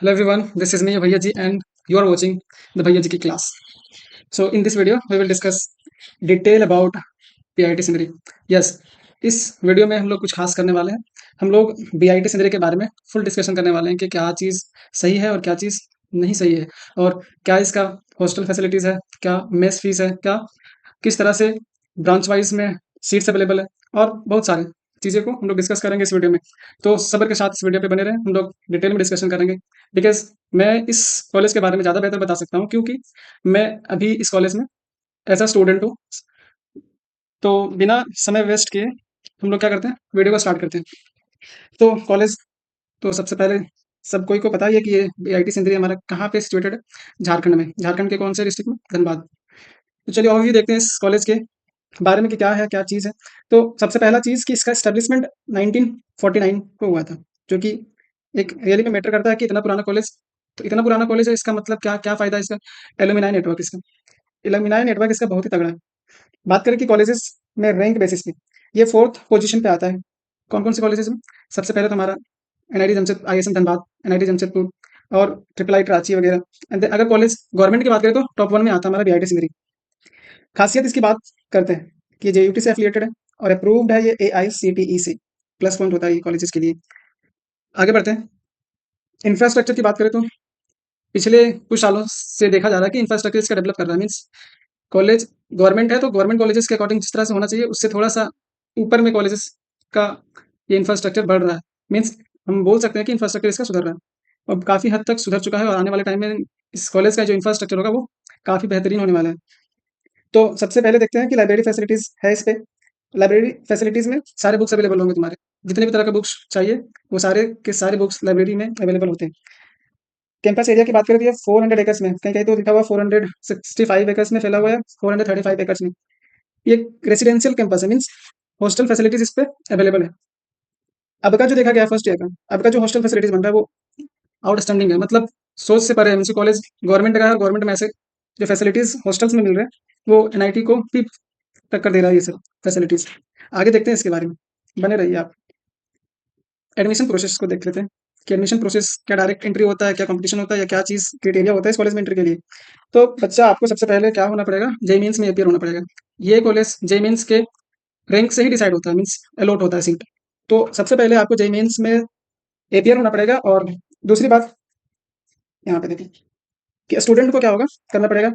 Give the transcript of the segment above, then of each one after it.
Hello everyone, this is me Bhaiya ji and you are watching the Bhaiya ji ki class. So in this video we will discuss detail about PIT Sindri. Yes, इस video में हम लोग कुछ खास करने वाले हैं. हम लोग BIT सिंदरी के बारे में फुल डिस्कशन करने वाले हैं कि क्या चीज़ सही है और क्या चीज़ नहीं सही है और क्या इसका हॉस्टल फैसिलिटीज़ है, क्या मेस फीस है, क्या किस तरह से ब्रांच वाइज में सीट्स अवेलेबल है और बहुत सारे चीज़ें को हम लोग डिस्कस करेंगे इस वीडियो में। तो सब्र के साथ इस वीडियो पे बने रहें, हम लोग डिटेल में डिस्कशन करेंगे बिकॉज़ मैं इस कॉलेज के बारे में ज़्यादा बेहतर बता सकता हूँ क्योंकि मैं अभी इस कॉलेज में एज़ अ स्टूडेंट हूँ। तो बिना समय वेस्ट किए हम लोग क्या करते हैं, वीडियो को स्टार्ट करते हैं। तो कॉलेज तो सबसे पहले सब कोई को पता ही है कि ये बीआईटी सिंदरी हमारा कहाँ पे सिचुएटेड है, झारखंड में। झारखंड के कौन से डिस्ट्रिक्ट में? धनबाद। तो चलिए ओवरव्यू देखते हैं इस कॉलेज के बारे में कि क्या है, क्या चीज़ है। तो सबसे पहला चीज़ कि इसका एस्टेब्लिशमेंट 1949 को हुआ था, जो कि एक रियली में मैटर करता है कि इतना पुराना कॉलेज। तो इतना पुराना कॉलेज है, इसका मतलब क्या फ़ायदा है इसका? एलुमनाई नेटवर्क इसका। एलुमनाई नेटवर्क इसका बहुत ही तगड़ा है। बात करें कि कॉलेजेस में रैंक बेसिस पे, ये 4th पोज़ीशन पे आता है। कौन-कौन से कॉलेजेस में? सबसे पहले तो हमारा NIT Jamshed ISM Dhanbad, NIT Jamshedpur और ट्रिपल आई रांची वगैरह। एंड देन अगर कॉलेज गवर्नमेंट की बात करें तो टॉप 1 में आता है हमारा बीआईटी सिंदरी। खासियत इसकी बात करते हैं कि ये जेयूटी से एफिलिएटेड है और अप्रूव्ड है ये एआईसीटीई से। प्लस पॉइंट होता है ये कॉलेजेस के लिए। आगे बढ़ते हैं। इंफ्रास्ट्रक्चर की बात करें तो पिछले कुछ सालों से देखा जा रहा है कि इंफ्रास्ट्रक्चर इसका डेवलप कर रहा है। मीन्स कॉलेज गवर्नमेंट है तो गवर्नमेंट कॉलेजेस के अकॉर्डिंग जिस तरह से होना चाहिए उससे थोड़ा सा ऊपर में कॉलेजेस का ये इंफ्रास्ट्रक्चर बढ़ रहा है। मीन्स हम बोल सकते हैं कि इंफ्रास्ट्रक्चर इसका सुधर रहा है और काफ़ी हद तक सुधर चुका है और आने वाले टाइम में इस कॉलेज का जो इंफ्रास्ट्रक्चर होगा वो काफ़ी बेहतरीन होने वाला है। तो सबसे पहले देखते हैं कि लाइब्रेरी फैसिलिटीज़ है इस पे। लाइब्रेरी फैसिलिटीज़ में सारे बुक्स अवेलेबल होंगे तुम्हारे। जितने भी तरह के बुक्स चाहिए, वो सारे के सारे बुक्स लाइब्रेरी में अवेलेबल होते हैं। कैंपस एरिया की बात करें तो ये 400 एकर्स में, कहीं-कहीं तो लिखा हुआ 465 एकर्स में फैला हुआ है, 435 एकर्स में। ये रेसिडेंशियल कैंपस है, मीन्स हॉस्टल फैसिलिटीज़ इस पे अवेलेबल है। अब का जो देखा गया है फर्स्ट ईयर का, अब का जो हॉस्टल फैसिलिटीज़ बन रहा है वो आउटस्टैंडिंग है। मतलब सोच से परे है। मीन्स कॉलेज गवर्नमेंट का है और गवर्नमेंट में ऐसे जो फैसिलिटीज़ हॉस्टल्स में मिल रहे हैं, वो एनआईटी को भी टक्कर दे रहा है ये सब फैसिलिटीज़। आगे देखते हैं इसके बारे में, बने रहिए आप। एडमिशन प्रोसेस को देख लेते हैं कि एडमिशन प्रोसेस क्या डायरेक्ट एंट्री होता है, क्या कंपटीशन होता है या क्या चीज़ क्राइटेरिया होता है इस कॉलेज में एंट्री के लिए। तो बच्चा आपको सबसे पहले क्या होना पड़ेगा, जेईई मेंस में अपीयर होना पड़ेगा। ये कॉलेज जेईई मेंस के रैंक से ही डिसाइड होता है, मीन्स अलॉट होता है सीट। तो सबसे पहले आपको जेईई मेंस में अपीयर होना पड़ेगा और दूसरी बात यहाँ पे देखिए कि स्टूडेंट को क्या होगा करना पड़ेगा,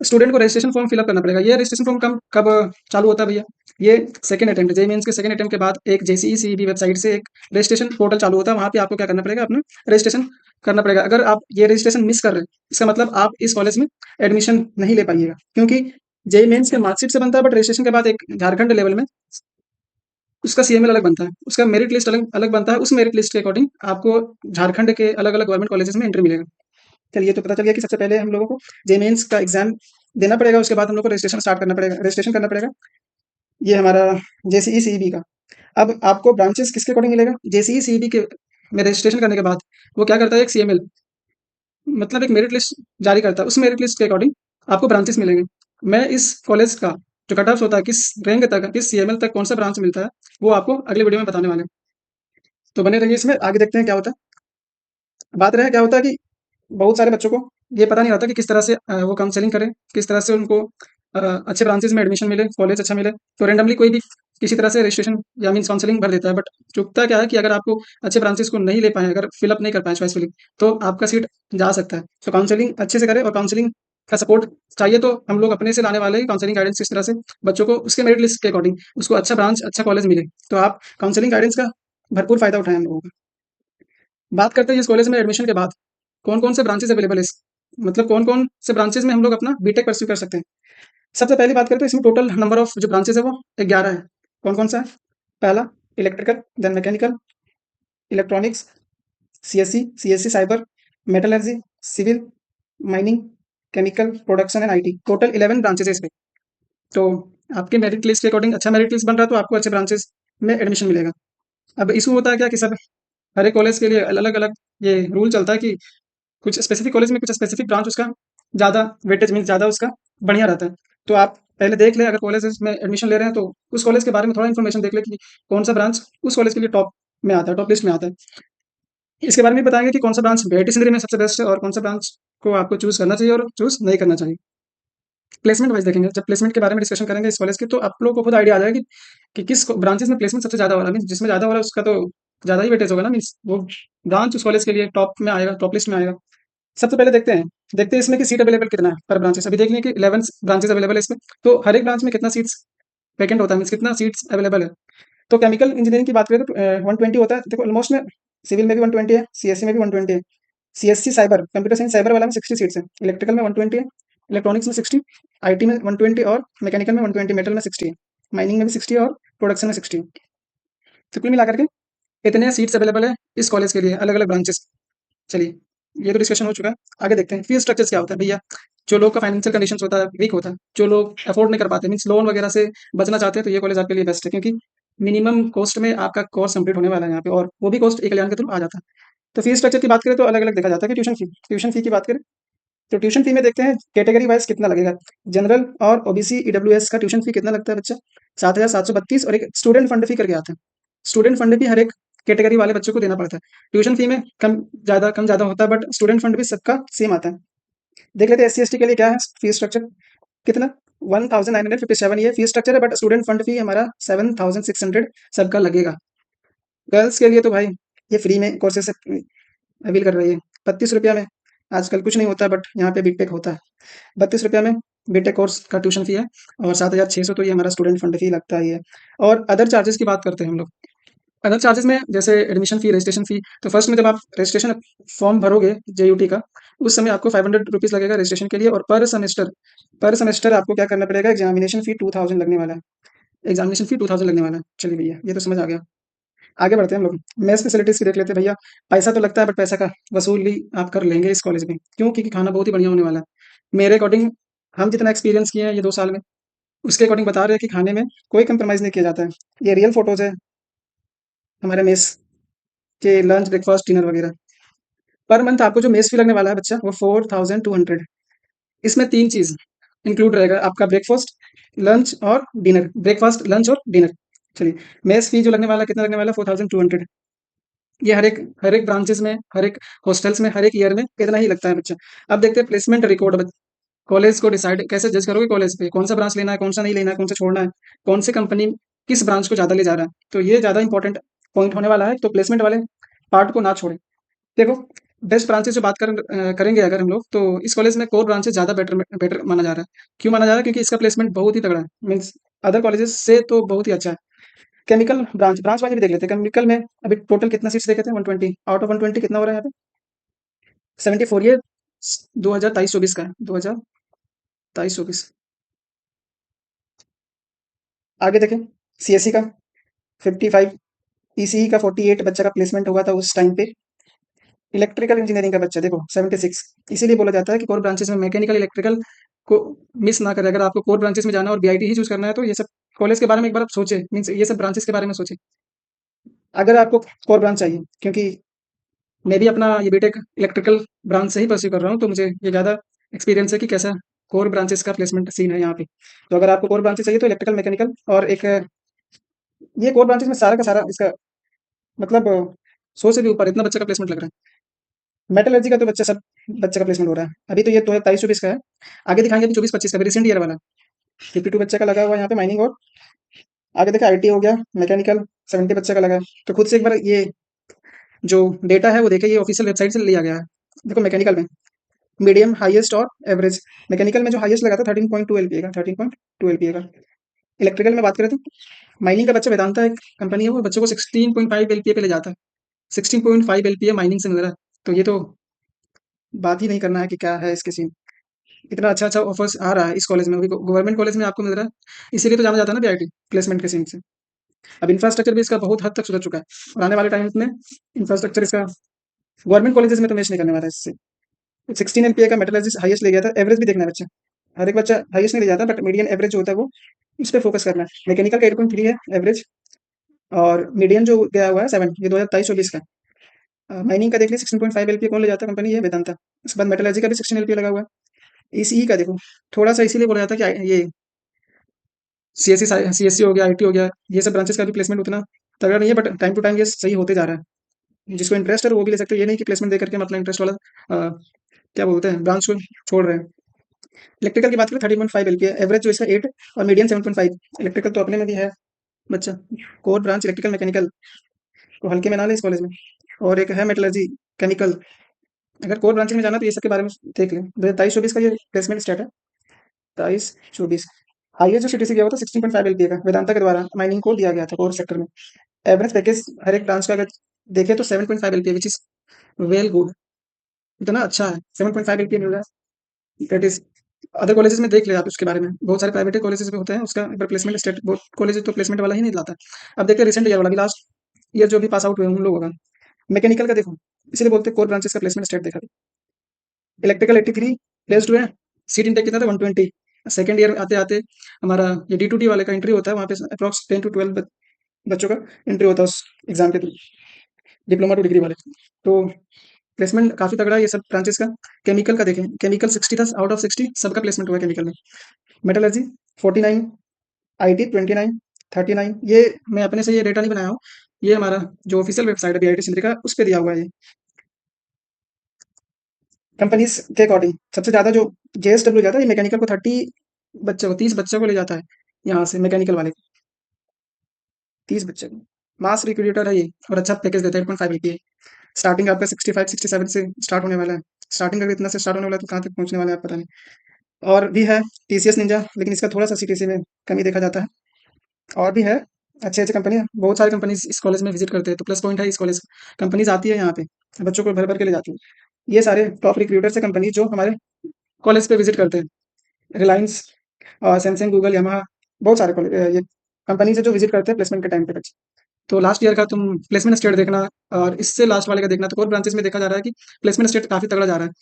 स्टूडेंट को रजिस्ट्रेशन फॉर्म फिलअप करना पड़ेगा। ये रजिस्ट्रेशन फॉर्म कब कब चालू होता है भैया? ये सेकंड अटेम्प्ट, जेईई मेंस के सेकंड अटेम्प्ट के बाद एक जेसीई सीईबी वेबसाइट से एक रजिस्ट्रेशन पोर्टल चालू होता है। वहाँ पे आपको क्या करना पड़ेगा, अपना रजिस्ट्रेशन करना पड़ेगा। अगर आप ये रजिस्ट्रेशन मिस कर रहे हैं, इसका मतलब आप इस कॉलेज में एडमिशन नहीं ले पाइएगा, क्योंकि जेईई मेंस के मार्कशीट से बनता है, बट रजिस्ट्रेशन के बाद एक झारखंड लेवल में उसका सीएमएल अलग बनता है, उसका मेरिट लिस्ट अलग अलग बनता है। उस मेरिट लिस्ट के अकॉर्डिंग आपको झारखंड के अलग-अलग गवर्नमेंट कॉलेजेस में एंट्री मिलेगा। चलिए, तो पता चल गया कि सबसे पहले हम लोगों को जेईई मेंस का एग्जाम देना पड़ेगा, उसके बाद हम लोग को रजिस्ट्रेशन स्टार्ट करना पड़ेगा, रजिस्ट्रेशन करना पड़ेगा। ये हमारा जेसीई सीईबी का। अब आपको ब्रांचेस किसके अकॉर्डिंग मिलेगा? जेसीई सीईबी के में रजिस्ट्रेशन करने के बाद वो क्या करता है, एक सीएमएल मतलब एक मेरिट लिस्ट जारी करता है। उस मेरिट लिस्ट के अकॉर्डिंग आपको ब्रांचेस मिलेंगे। मैं इस कॉलेज का जो कट ऑफ होता है, किस रैंक तक, किस सीएमएल तक कौन सा ब्रांच मिलता है, वो आपको अगले वीडियो में बताने वाले हैं। तो बने रहिए इसमें, आगे देखते हैं क्या होता है। बात रहे क्या होता है कि बहुत सारे बच्चों को ये पता नहीं रहता कि किस तरह से वो काउंसलिंग करें, किस तरह से उनको अच्छे ब्रांचेस में एडमिशन मिले, कॉलेज अच्छा मिले। तो रैंडमली कोई भी किसी तरह से रजिस्ट्रेशन या मीन्स काउंसलिंग भर देता है, बट चुभता क्या है कि अगर आपको अच्छे ब्रांचेस को नहीं ले पाएँ, अगर फिलअप नहीं कर पाएँ चॉइसफुली, तो आपका सीट जा सकता है। तो काउंसलिंग अच्छे से करें और काउंसलिंग का सपोर्ट चाहिए तो हम लोग अपने से लाने वाले हैं काउंसलिंग गाइडेंस, किस तरह से बच्चों को उसके मेरिट लिस्ट के अकॉर्डिंग उसको अच्छा ब्रांच, अच्छा कॉलेज मिले। तो आप काउंसलिंग गाइडेंस का भरपूर फ़ायदा उठाएँ हम लोगों का। बात करते हैं इस कॉलेज में एडमिशन के बाद कौन-कौन से ब्रांचेस अवेलेबल है मतलब कौन-कौन से ब्रांचेस में हम लोग अपना बीटेक परस्यू कर सकते हैं। सबसे पहली बात करें तो इसमें टोटल नंबर ऑफ जो ब्रांचेस है वो 11 है। कौन-कौन सा है? पहला electrical, then mechanical, electronics, CSC cyber, metallurgy, civil, mining, chemical, production and IT. Total 11 branches है इसमें। तो आपके मेरिट लिस्ट के अकॉर्डिंग अच्छा मेरिट लिस्ट बन रहा है तो आपको अच्छे ब्रांचेस में एडमिशन मिलेगा। अब इशू होता है क्या कि सब हर एक कॉलेज के लिए अलग-अलग ये रूल चलता है कि कुछ स्पेसिफिक कॉलेज में कुछ स्पेसिफिक ब्रांच उसका ज़्यादा वेटेज मीन्स ज़्यादा उसका बढ़िया रहता है। तो आप पहले देख लें, अगर कॉलेजेस में एडमिशन ले रहे हैं तो उस कॉलेज के बारे में थोड़ा इन्फॉर्मेशन देख लें कि कौन सा ब्रांच उस कॉलेज के लिए टॉप में आता है, टॉप लिस्ट में आता है। इसके बारे में भी बताएंगे कि कौन सा ब्रांच पीआईटी सिंदरी में सबसे बेस्ट है और कौन सा ब्रांच को आपको चूज करना चाहिए और चूज नहीं करना चाहिए। प्लेसमेंट वाइज देखेंगे, जब प्लेसमेंट के बारे में डिस्कशन करेंगे इस कॉलेज की, तो आप लोगों को खुद आइडिया आ जाएगा कि किस ब्रांचेस में प्लेसमेंट सबसे ज़्यादा हो रहा है। मीन्स जिसमें ज़्यादा हो रहा है उसका तो ज़्यादा ही वेटेज होगा ना, मीन्स वो ब्रांच उस कॉलेज के लिए टॉप में आएगा, टॉप लिस्ट में आएगा। सबसे पहले देखते हैं इसमें कि सीट अवेलेबल कितना है पर ब्रांचेस। अभी देख लें कि 11 ब्रांचेस अवेलेबल है इसमें, तो हर एक ब्रांच में कितना सीट्स वैकेंट होता है, मीन्स कितना सीट्स अवेलेबल है। तो केमिकल इंजीनियरिंग की बात करें तो 120 होता है, देखो ऑलमोस्ट में। सिविल में भी 120 है, सीएससी में भी 120 है। CSC cyber, computer science cyber वाला में 60 सीट्स है, इलेक्ट्रिकल में 120 है, इलेक्ट्रॉनिक्स में 60, आईटी में 120 और मैकेनिकल में 120, मेटल में 60 है, माइनिंग में भी 60 और प्रोडक्शन में 60। तो कुल मिलाकर के इतने सीट्स अवेलेबल है इस कॉलेज के लिए, अलग अलग ब्रांचेस। चलिए, ये तो डिस्कशन हो चुका है। आगे देखते हैं फीस स्ट्रक्चर्स क्या होता है भैया। जो लोग का फाइनेंशियल कंडीशंस होता है वीक होता है, जो लोग अफोर्ड नहीं कर पाते, मीन्स लोन वगैरह से बचना चाहते हैं, तो ये कॉलेज आपके लिए बेस्ट है, क्योंकि मिनिमम कॉस्ट में आपका कोर्स कंप्लीट होने वाला है यहाँ पे, और वो भी कॉस्ट एक कल्याण के थ्रू आ जाता है। तो फीस स्ट्रक्चर की बात करें तो अलग अलग देखा जाता है कि ट्यूशन फी की बात करें तो ट्यूशन फी में देखते हैं कैटेगरी वाइज कितना लगेगा। जनरल और ओबीसी ईडब्ल्यूएस का ट्यूशन फी कितना लगता है बच्चा, 7,732, और एक स्टूडेंट फंड फी करके आता है। स्टूडेंट फंड भी हर एक कैटेगरी वाले बच्चों को देना पड़ता है। ट्यूशन फी में कम ज़्यादा होता है, बट स्टूडेंट फंड भी सबका सेम आता है। देख लेते हैं SC ST के लिए क्या है फीस स्ट्रक्चर, कितना 1957 ये फीस स्ट्रक्चर है, बट स्टूडेंट फंड फी हमारा 7,600 सबका लगेगा। गर्ल्स के लिए तो भाई ये फ्री में कोर्सेस अवील कर रही है, 32 रुपया में। आजकल कुछ नहीं होता, बट यहाँ पे बीटेक होता है। 32 रुपया में बीटेक कोर्स का ट्यूशन फी है, और 7,600 तो ये हमारा स्टूडेंट फंड फी लगता ही है। और अदर चार्जेस की बात करते हैं हम लोग। अदर चार्जेस में जैसे एडमिशन फी, रजिस्ट्रेशन फी, तो फर्स्ट में जब आप रजिस्ट्रेशन फॉर्म भरोगे JUT का, उस समय आपको 500 रुपीज़ लगेगा रजिस्ट्रेशन के लिए, और पर सेमेस्टर आपको क्या करना पड़ेगा, एग्जामिनेशन फी 2000 लगने वाला है। एग्जामिनेशन फी 2000 लगने वाला है। चलिए भैया, ये तो समझ आ गया। आगे बढ़ते हैं हम लोग, मेस फैसिलिटीज़ की देख लेते हैं भैया। पैसा तो लगता है, बट पैसा का वसूली आप कर लेंगे इस कॉलेज में, क्यों? क्योंकि खाना बहुत ही बढ़िया होने वाला है। मेरे अकॉर्डिंग, हम जितना एक्सपीरियंस किए हैं ये 2 साल में, उसके अकॉर्डिंग बता रहे हैं कि खाने में कोई कंप्रोमाइज़ नहीं किया जाता है। ये रियल फोटोज़ है हमारे मेस के, लंच ब्रेकफास्ट डिनर वगैरह। पर मंथ आपको जो मेस फी लगने वाला है बच्चा, वो 4200। इसमें 3 चीज़ इंक्लूड रहेगा, आपका ब्रेकफास्ट, लंच और डिनर। ब्रेकफास्ट, लंच और डिनर। चलिए, मेस फी जो लगने वाला है, कितना लगने वाला है, 4200। ये हर एक ब्रांचेस में, हर एक हॉस्टल्स में, हर एक ईयर में इतना ही लगता है बच्चा। अब देखते हैं प्लेसमेंट रिकॉर्ड। कॉलेज को डिसाइड कैसे जज करोगे कॉलेज पे, कौन सा ब्रांच लेना है, कौन सा नहीं लेना है, कौन सा छोड़ना है, कौन से कंपनी किस ब्रांच को ज़्यादा ले जा रहा है, तो ये ज़्यादा इंपॉर्टेंट पॉइंट होने वाला है। तो प्लेसमेंट वाले पार्ट को ना छोड़ें। देखो, बेस्ट ब्रांचेस जो बात करेंगे अगर हम लोग, तो इस कॉलेज में कोर ब्रांचेस ज़्यादा बेटर बेटर माना जा रहा है। क्यों माना जा रहा है? क्योंकि इसका प्लेसमेंट बहुत ही तगड़ा है, मीन्स अदर कॉलेजेस से तो बहुत ही अच्छा है। केमिकल ब्रांच वाइज भी देख लेते हैं। केमिकल में अभी टोटल कितना सीट्स देखे थे, 120 आउट ऑफ 120 कितना हो रहा है यहाँ पे, 74। ये 2023-24 का है, 2023-24। आगे देखें, CSE का 55, PCE का 48 बच्चा का प्लेसमेंट हुआ था उस टाइम पे। इलेक्ट्रिकल इंजीनियरिंग का बच्चा देखो 76। इसीलिए बोला जाता है कि कोर ब्रांचेस में मैकेनिकल, इलेक्ट्रिकल को मिस ना करें। अगर आपको कोर ब्रांचेस में जाना और BIT ही चूज करना है, तो ये सब कॉलेज के बारे में एक बार आप सोचें, मीन्स ये सब ब्रांचेस के बारे में सोचें अगर आपको कोर ब्रांच चाहिए। क्योंकि मैं भी अपना ये बीटेक इलेक्ट्रिकल ब्रांच से ही परस्यू कर रहा हूँ, तो मुझे ये ज़्यादा एक्सपीरियंस है कि कैसा कोर ब्रांचेस का प्लेसमेंट सीन है यहाँ पे। तो अगर आपको कोर ब्रांचेस चाहिए तो इलेक्ट्रिकल, मैकेनिकल, और एक ये कोर ब्रांचेस में सारा का सारा इसका मतलब 100 से भी ऊपर इतना बच्चे का प्लेसमेंट लग रहा है। मेटलर्जी का तो बच्चे का प्लेसमेंट हो रहा है। अभी तो ये 2023-24 का है। आगे दिखाएंगे अभी 24-25 का भी, रिसेंट ईयर वाला 52 बच्चे का लगा हुआ है यहाँ पे माइनिंग। और आगे देखा IT हो गया, मैकेनिकल 70 बच्चे का लगा है। तो खुद से एक बार ये जो डेटा है वो देखे, ये ऑफिशियल वेबसाइट से लिया गया है। देखो, मैकेनिकल में मीडियम, हाईएस्ट और एवरेज। मैकेनिकल में जो हाईएस्ट लगा था 13.2 LPA का, 13.2 LPA का। इलेक्ट्रिकल में बात करें तो माइनिंग का बच्चा, वेदांता एक कंपनी है, वो बच्चों को 16.5 LPA पे ले जाता है। 16.5 LPA माइनिंग से मिल रहा है। तो ये तो बात ही नहीं करना है कि क्या है इसके सीन। इतना अच्छा अच्छा ऑफर्स आ रहा है इस कॉलेज में, अभी गवर्नमेंट कॉलेज में आपको मिल रहा है। इसीलिए तो जाना जाता है ना BIT, प्लेसमेंट के सीन से। अब इंफ्रास्ट्रक्चर भी इसका बहुत हद तक सुधर चुका है, और आने वाले टाइम में इंफ्रास्ट्रक्चर इसका गवर्नमेंट कॉलेजेस में तो मैच नहीं करने वाला है इससे। 16 LPA का मेटलर्जिस्ट हाईएस्ट ले गया था। एवरेज भी देखना है बच्चा, हर एक बच्चा हाईएस्ट नहीं ले जाता, बट मीडियन एवरेज जो होता है वो उस पर फोकस करना है। मैकेनिकल का 8.3 है एवरेज, और मीडियन जो गया हुआ है 7, ये 2023-24 का। माइनिंग का देख लीजिए 16.5 LPA कौन ले जाता है, कंपनी है वेदांता। उसके बाद मेटलर्जी का भी 16 LPA लगा हुआ है। ECE का देखो, थोड़ा सा इसीलिए बोला जाता है कि ये CSE हो गया, IT हो गया, ये सब ब्रांचेस का भी प्लेसमेंट उतना तगड़ा नहीं है, बट टाइम टू टाइम ये सही होते जा रहा है। जिसको इंटरेस्ट है वो भी ले सकते हैं, ये नहीं कि प्लेसमेंट दे करके मतलब इंटरेस्ट वाला क्या बोलते हैं ब्रांच को छोड़ रहे हैं। इलेक्ट्रिकल की बात करें 13.5 एलपीए, एवरेज जो इसका 8 और मीडियम 7.5। इलेक्ट्रिकल तो अपने में भी है बच्चा। कोर ब्रांच इलेक्ट्रिकल मैकेनिकल को हल्के में ना ले इस कॉलेज में। और एक है मेटलर्जी केमिकल। अगर कोर ब्रांचिंग में जाना तो ये सब के बारे में देख लें। 23-24 का ये प्लेसमेंट स्टार्ट है। 23-24 हाईएस्ट जो सीटीसी गया हुआ था 16.5 एलपीए का वेदांता के द्वारा माइनिंग को दिया गया था कोर सेक्टर में। एवरेज पैकेज हर एक ब्रांच का अगर देखें तो 7.5 LPA which is well good. इतना अच्छा है, 7.5 एलपीए मिल रहा है। दैट इज अदर कॉलेजेस में देख ले आप उसके बारे में, बहुत सारे प्राइवेट कॉलेजेस में होते हैं उसका एक बार प्लेसमेंट स्टेट, बहुत कॉलेज तो प्लेसमेंट वाला ही नहीं लाता। अब देखते हैं रिसेंट ईयर वाला भी, लास्ट ईयर जो भी पास आउट हुए उन लोगों का मैकेनिकल का देखो, इसीलिए बोलते हैं कोर ब्रांचेस का प्लेसमेंट स्टेट देखा। इलेक्ट्रिकल 83 प्लेस्ड हुए। सीट इंटेक कितना था 120। सेकंड ईयर आते आते हमारा ये D2T वाले का एंट्री होता है, वहाँ पे अप्रॉक्स 10 to 12 बच्चों का एंट्री होता है उस एग्जाम के थ्रू, डिप्लोमा टू डिग्री वाले। तो प्लेसमेंट काफी तगड़ा है ये सब ब्रांचेस का। केमिकल का देखें, केमिकल 60 था, आउट ऑफ 60 सबका प्लेसमेंट हुआ है केमिकल में। Metallurgy 49, IT 29, 39। ये मैं अपने से ये डेटा नहीं बनाया हूँ, ये हमारा जो ऑफिशियल वेबसाइट है BIT सिंधरी का उस पर दिया हुआ है ये। कंपनीज के अकॉर्डिंग सबसे ज्यादा जो JSW जाता है ये मैकेनिकल को 30 बच्चों को ले जाता है यहाँ से मैकेनिकल वाले को, 30 बच्चे को। मास रिक्रूटर है ये और अच्छा पैकेज देता है 8.5 LPA। स्टार्टिंग आपका 65-67 से स्टार्ट होने वाला है। स्टार्टिंग अगर इतना से स्टार्ट होने वाला है तो कहाँ तक पहुंचने वाला है आप पता नहीं। और भी है TCS निंजा, लेकिन इसका थोड़ा सा CTC में कमी देखा जाता है। और भी है अच्छे अच्छे कंपनी, बहुत सारी कंपनीज इस कॉलेज में विजिट करते हैं, तो प्लस पॉइंट है इस कॉलेज। कंपनीज आती है यहाँ पे, बच्चों को भर भर के ले जाती है। ये सारे टॉप रिक्रूटर्स है कंपनी जो हमारे कॉलेज पे विजिट करते हैं। रिलायंस, सैमसंग, गूगल, यामाहा, बहुत सारे ये कंपनीज है जो विजिट करते हैं प्लेसमेंट के टाइम पे बच्चे। तो लास्ट ईयर का तुम प्लेसमेंट स्टेट देखना और इससे लास्ट वाले का देखना, तो कोर ब्रांचेस में देखा जा रहा है कि प्लेसमेंट स्टेट काफी तगड़ा जा रहा है।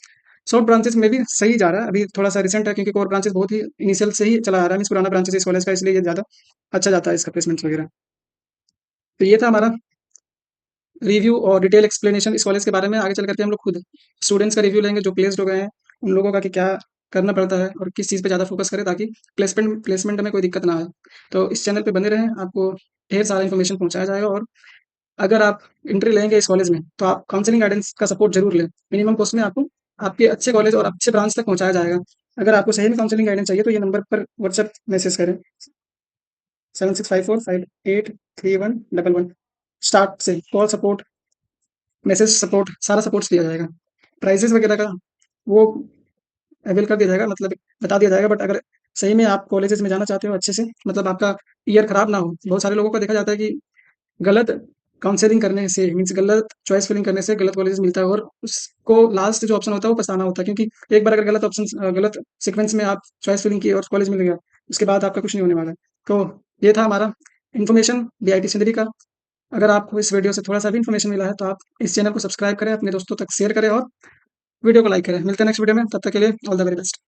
शॉर्ट ब्रांचेस में भी सही जा रहा है, अभी थोड़ा सा रिसेंट है क्योंकि कोर ब्रांचेस बहुत ही इनिशियल से ही चला आ रहा है, मींस पुराना ब्रांचेस इस कॉलेज का, इसलिए ये ज्यादा अच्छा जाता है इसका प्लेसमेंट वगैरह। तो ये था हमारा रिव्यू और डिटेल एक्सप्लेनेशन इस कॉलेज के बारे में। आगे चल करके हम लोग खुद स्टूडेंट्स का रिव्यू लेंगे जो प्लेस्ड हो गए हैं, उन लोगों का कि क्या करना पड़ता है और किस चीज़ पे ज़्यादा फोकस करें ताकि प्लेसमेंट में कोई दिक्कत ना आए। तो इस चैनल पे बने रहें, आपको ढेर सारा इन्फॉर्मेशन पहुंचाया जाएगा। और अगर आप एंट्री लेंगे इस कॉलेज में तो आप काउंसलिंग गाइडेंस का सपोर्ट जरूर लें। मिनिमम कॉस्ट में आपको आपके अच्छे कॉलेज और अच्छे ब्रांच तक पहुंचाया जाएगा। अगर आपको सही में काउंसलिंग गाइडेंस चाहिए तो ये नंबर पर व्हाट्सएप मैसेज करें, 7654583111। स्टार्ट से कॉल सपोर्ट, मैसेज सपोर्ट, सारा सपोर्ट्स दिया जाएगा। प्राइसेस वगैरह का वो अवेल कर दिया जाएगा, मतलब बता दिया जाएगा। बट अगर सही में आप कॉलेजेस में जाना चाहते हो अच्छे से, मतलब आपका ईयर खराब ना हो। बहुत सारे लोगों को देखा जाता है कि गलत काउंसलिंग करने से, मीन्स गलत चॉइस फिलिंग करने से गलत कॉलेज मिलता है और उसको लास्ट जो ऑप्शन होता है वो पछताना होता है, क्योंकि एक बार अगर गलत ऑप्शन गलत सीक्वेंस में आप चॉइस फिलिंग की और कॉलेज मिल गया, उसके बाद आपका कुछ नहीं होने वाला है। तो ये था हमारा इन्फॉर्मेशन BIT सिंदरी का। अगर आपको इस वीडियो से थोड़ा सा भी इन्फॉर्मेशन मिला है तो आप इस चैनल को सब्सक्राइब करें, अपने दोस्तों तक शेयर करें और वीडियो को लाइक करें। मिलते हैं नेक्स्ट वीडियो में, तब तक के लिए ऑल द वेरी बेस्ट।